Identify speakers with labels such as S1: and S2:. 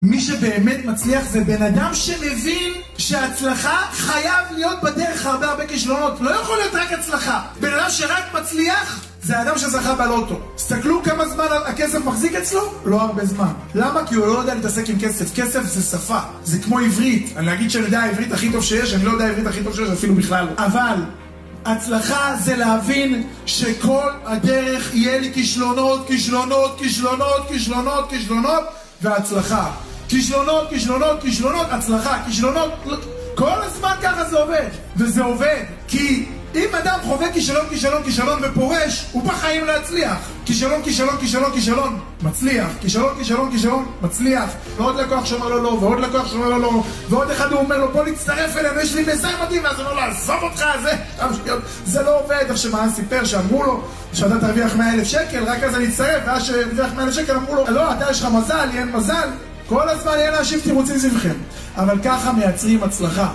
S1: מי שבאמת מצליח זה בן אדם שמבין שההצלחה חייב להיות בדרך הרבה כישלונות. לא יכול להיות רק הצלחה. בן אדם שרק מצליח זה האדם שזכה בלוטו. תסתכלו כמה זמן הכסף מחזיק אצלו? לא הרבה זמן. למה? כי הוא לא יודע להתעסק עם כסף. כסף זה שפה, זה כמו עברית. אני אגיד שאני יודע העברית הכי טוב שיש, אני לא יודע העברית הכי טוב שיש, אפילו בכלל לא. אבל הצלחה זה להבין שכל הדרך יהיה לי כישלונות, כישלונות, כישלונות, כישלונות, כישלונות, והצלחה. כישלונות, כישלונות, כישלונות, הצלחה, כישלונות. כל הזמן ככה זה עובד. וזה עובד כי אם אדם חווה כישלון, כישלון, כישלון ופורש, הוא בחיים לא יצליח. כישלון, כישלון, כישלון, כישלון, מצליח. כישלון, כישלון, כישלון, מצליח. ועוד לקוח שאומר לו לא, ועוד לקוח שאומר לו לא, ועוד אחד הוא אומר לו בוא נצטרף אלינו, יש לי מזר מדהים, ואז הוא אומר לו עזוב אותך, זה לא עובד. איך שמען סיפר שאמרו לו שאתה תרוויח 100,000 שקל, רק אז אני אצטרף, ואז שהרוויח 100,000 שקל אמרו לו לא, אתה יש לך מזל, אין מזל. כל הזמן יהיה להשיב תירוצים סביבכם. אבל ככה מייצרים הצלחה.